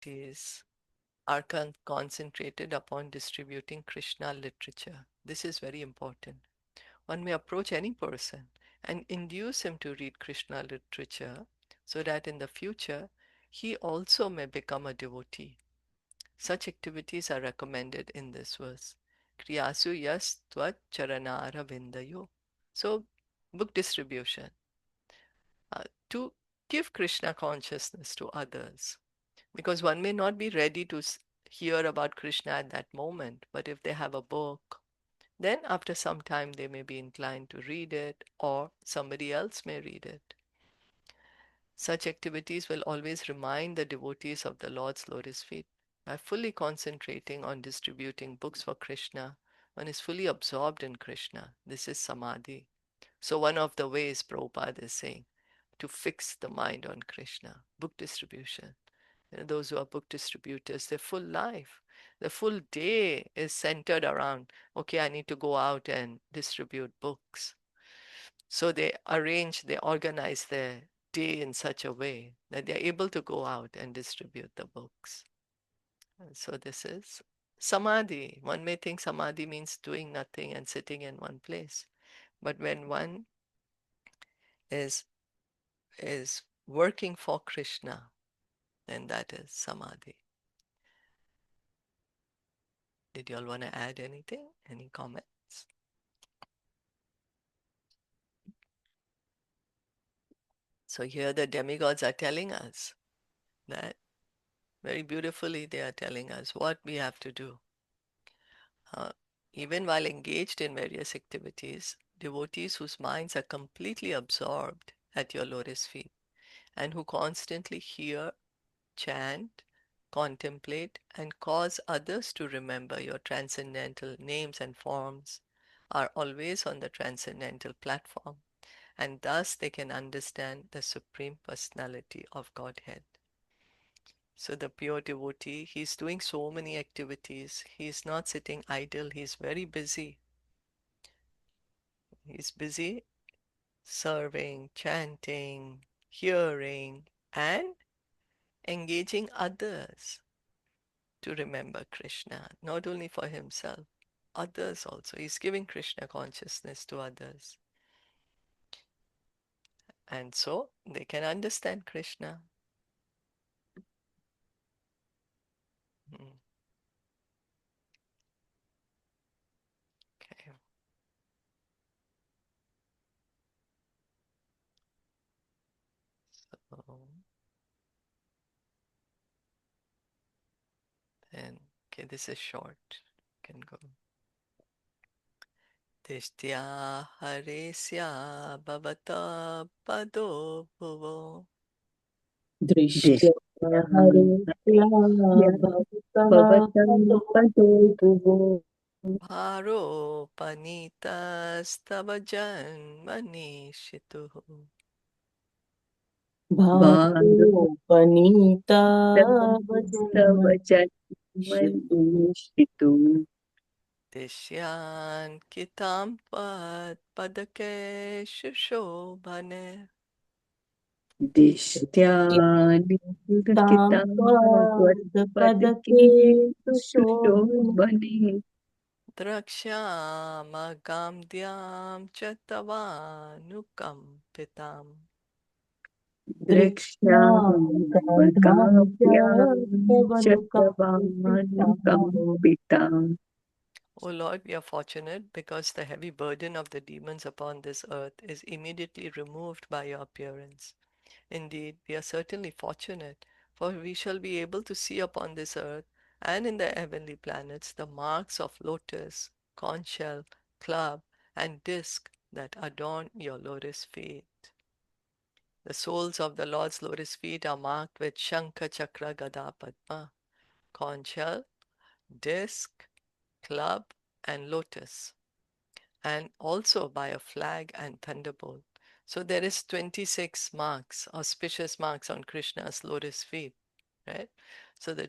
activities are concentrated upon distributing Krishna literature. This is very important. One may approach any person and induce him to read Krishna literature so that in the future he also may become a devotee. Such activities are recommended in this verse. Kriyasu yas tvat charanara vindayo. So, book distribution. To give Krishna consciousness to others. Because one may not be ready to hear about Krishna at that moment, but if they have a book, then after some time they may be inclined to read it, or somebody else may read it. Such activities will always remind the devotees of the Lord's lotus feet. By fully concentrating on distributing books for Krishna, one is fully absorbed in Krishna. This is samadhi. So one of the ways Prabhupada is saying to fix the mind on Krishna, book distribution. Those who are book distributors, their full life, the full day is centered around, okay, I need to go out and distribute books. So they organize their day in such a way that they're able to go out and distribute the books. And so this is samadhi. One may think samadhi means doing nothing and sitting in one place. But when one is working for Krishna, then that is samadhi. Did you all want to add anything? Any comments? So here the demigods are telling us that very beautifully they are telling us what we have to do. Even while engaged in various activities, devotees whose minds are completely absorbed at your lotus feet and who constantly hear, chant, contemplate, and cause others to remember your transcendental names and forms are always on the transcendental platform, and thus they can understand the Supreme Personality of Godhead. So the pure devotee, he's doing so many activities. He's not sitting idle. He's very busy. He's busy serving, chanting, hearing, and engaging others to remember Krishna, not only for himself, others also. He's giving Krishna consciousness to others. And so they can understand Krishna. Okay. So then, okay, this is short. Can go. Tishtya haresya bhavata pado bhuvo दृष्ट्या हरेत्या भवतः पदो भुवो bharo panitas janmani shituhu. भारोपनीता तव जन्मनिषितु Dishyan kitam padake shobhane. दिष्ट्यानि पदके सुशोभने सुशोभने Drakshamagamdyam chatavanukam द्रक्ष्यामगाभ्यां च दृष्ट्यानुकम्पिताम् तवानुकम्पिताम्. O Lord, we are fortunate because the heavy burden of the demons upon this earth is immediately removed by your appearance. Indeed, we are certainly fortunate, for we shall be able to see upon this earth and in the heavenly planets the marks of lotus, conch shell, club, and disc that adorn your lotus feet. The soles of the Lord's lotus feet are marked with Shankha, Chakra, Gada, Padma, conch shell, disc, club, and lotus, and also by a flag and thunderbolt. So there is 26 marks, auspicious marks on Krishna's lotus feet, right? So the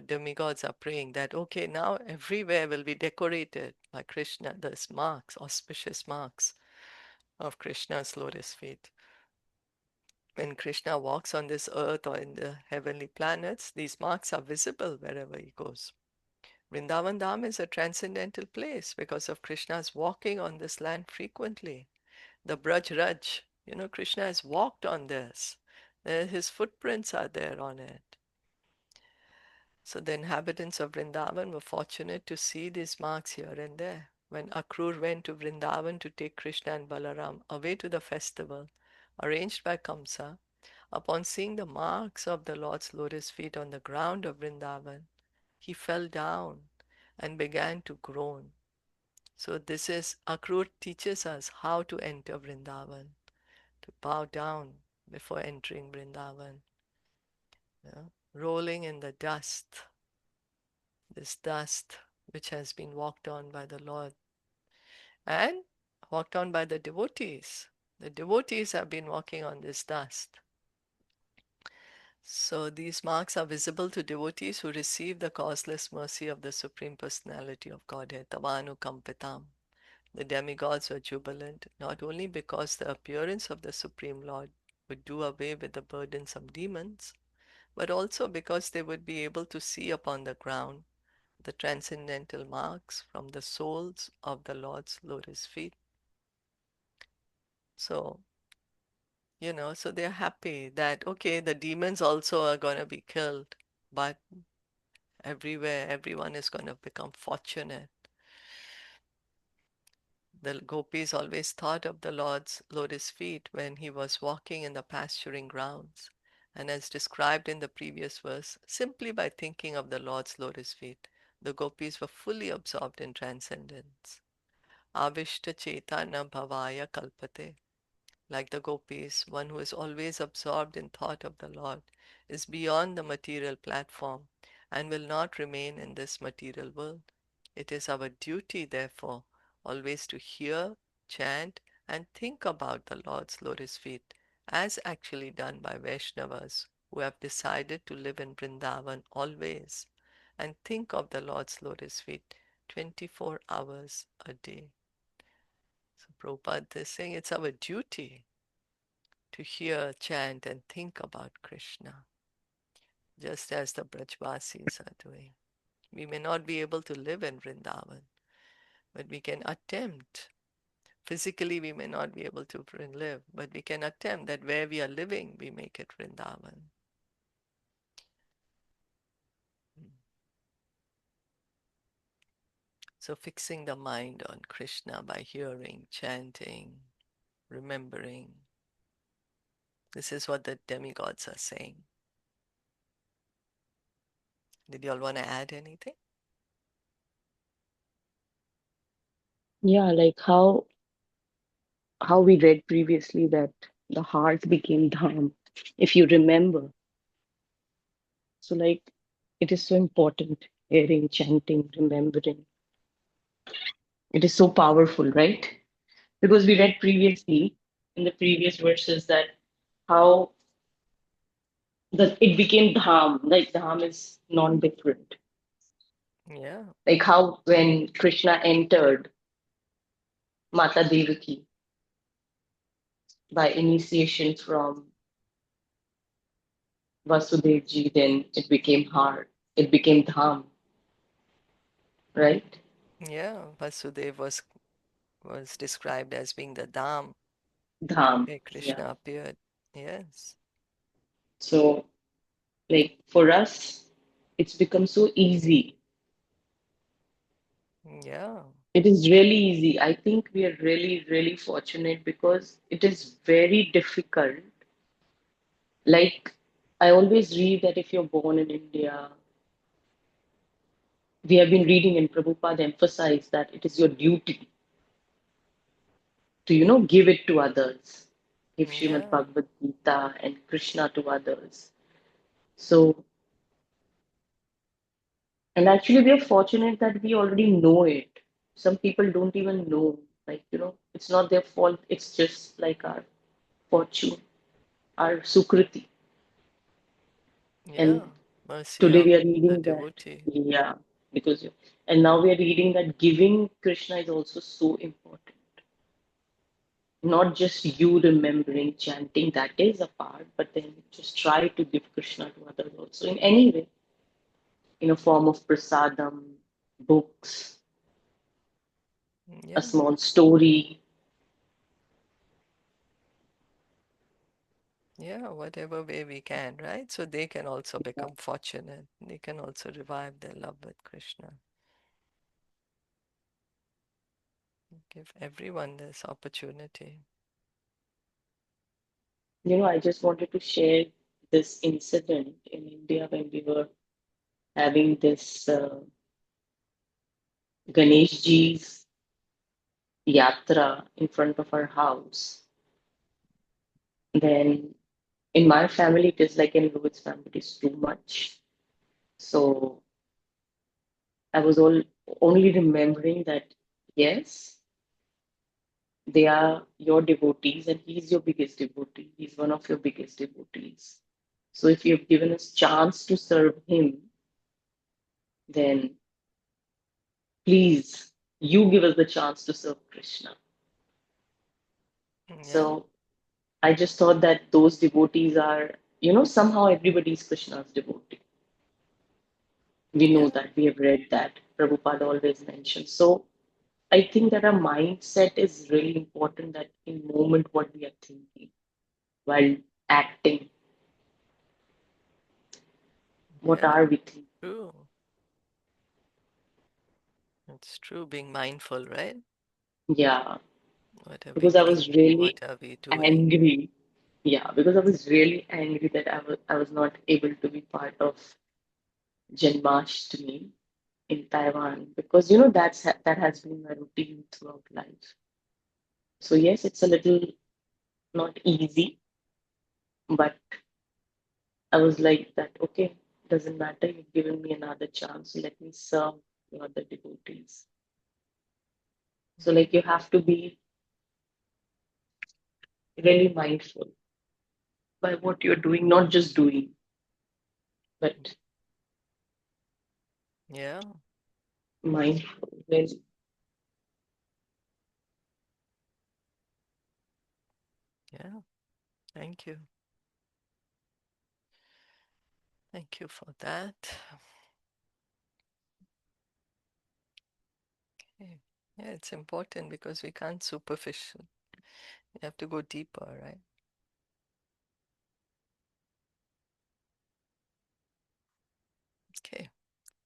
demigods are praying that, okay, now everywhere will be decorated by Krishna, those marks, auspicious marks of Krishna's lotus feet. when Krishna walks on this earth or in the heavenly planets, these marks are visible wherever he goes. Vrindavan Dham is a transcendental place because of Krishna's walking on this land frequently. The Braj Raj, Krishna has walked on this. His footprints are there on it. So the inhabitants of Vrindavan were fortunate to see these marks here and there. When Akrur went to Vrindavan to take Krishna and Balaram away to the festival arranged by Kamsa, upon seeing the marks of the Lord's lotus feet on the ground of Vrindavan, he fell down and began to groan. So this is, Akrur teaches us how to enter Vrindavan, to bow down before entering Vrindavan, rolling in the dust, this dust which has been walked on by the Lord and walked on by the devotees. The devotees have been walking on this dust. So these marks are visible to devotees who receive the causeless mercy of the Supreme Personality of Godhead, Tavanu Kampitam. The demigods were jubilant, not only because the appearance of the Supreme Lord would do away with the burdensome demons, but also because they would be able to see upon the ground the transcendental marks from the soles of the Lord's lotus feet. So, so they're happy that, okay, the demons also are going to be killed, but everywhere, everyone is going to become fortunate. The gopis always thought of the Lord's lotus feet when he was walking in the pasturing grounds. And as described in the previous verse, simply by thinking of the Lord's lotus feet, the gopis were fully absorbed in transcendence. Avishta Chaitanya Bhavaya Kalpate. Like the gopis, one who is always absorbed in thought of the Lord is beyond the material platform and will not remain in this material world. It is our duty, therefore, always to hear, chant, and think about the Lord's lotus feet, as actually done by Vaishnavas who have decided to live in Vrindavan always and think of the Lord's lotus feet 24 hours a day. So Prabhupada is saying it's our duty to hear, chant, and think about Krishna, just as the Brajvasis are doing. We may not be able to live in Vrindavan, but we can attempt. Physically, we may not be able to live, but we can attempt that where we are living, we make it Vrindavan. So fixing the mind on Krishna by hearing, chanting, remembering. This is what the demigods are saying. Did you all want to add anything? Yeah, like how we read previously that the heart became dham, if you remember. So like it is so important, hearing, chanting, remembering. It is so powerful, right? Because we read previously in the previous verses that how it became dham, like dham is non-different. Yeah, Like how when Krishna entered Mata Devaki by initiation from Vasudevji, then it became hard. It became dham, right? yeah. Vasudev was described as being the Dham Dham, where yeah. Krishna appeared. Yes. So, like for us, it's become so easy. Yeah. It is really easy. I think we are really, really fortunate because it is very difficult. Like, I always read that if you're born in India, we have been reading and Prabhupada emphasized that it is your duty to, give it to others, give Srimad Yeah. Bhagavad Gita and Krishna to others. So, and actually, we are fortunate that we already know it. Some people don't even know. Like, it's not their fault. It's just like our fortune, our sukriti. Yeah. And Mercy today of we are the reading that, devotee. yeah, because, and now we are reading that giving Krishna is also so important. not just you remembering, chanting, that is a part, but then just try to give Krishna to others also in any way, in a form of prasadam, books, a Yeah, small story. yeah, whatever way we can, right? So they can also become fortunate. They can also revive their love with Krishna. Give everyone this opportunity. I just wanted to share this incident in India when we were having this Ganesh Ji's yatra in front of our house. Then in my family, it is like in Rohit's family, it is too much. So I was only remembering that, yes, they are your devotees and he's your biggest devotee. He's one of your biggest devotees. So if you've given us chance to serve him, then please, you give us the chance to serve Krishna. Yeah, So I just thought that those devotees are, somehow everybody's Krishna's devotee. We know yeah, that, we have read that. Prabhupada always mentions. So I think that our mindset is really important, that in moment what we are thinking while acting, what yeah, are we thinking? true. It's true, being mindful, right? Yeah, What are we because I was thinking? really What are we doing? angry. Yeah, because I was really angry that I was not able to be part of Janmashtami in Taiwan, because that has been my routine throughout life. So yes, it's a little not easy, but I was like that, okay, doesn't matter, you've given me another chance, so let me serve your other devotees. So like you have to be really mindful by what you're doing, not just doing, but Yeah, mindful. When yeah. Thank you. Thank you for that. Okay. Yeah, it's important because we can't superficial. We have to go deeper, right? Okay.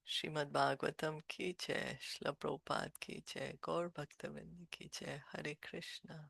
Srimad Bhagavatam ki jai, Srila Prabhupada ki jai, Gaur Bhaktavind ki jai, Hare Krishna.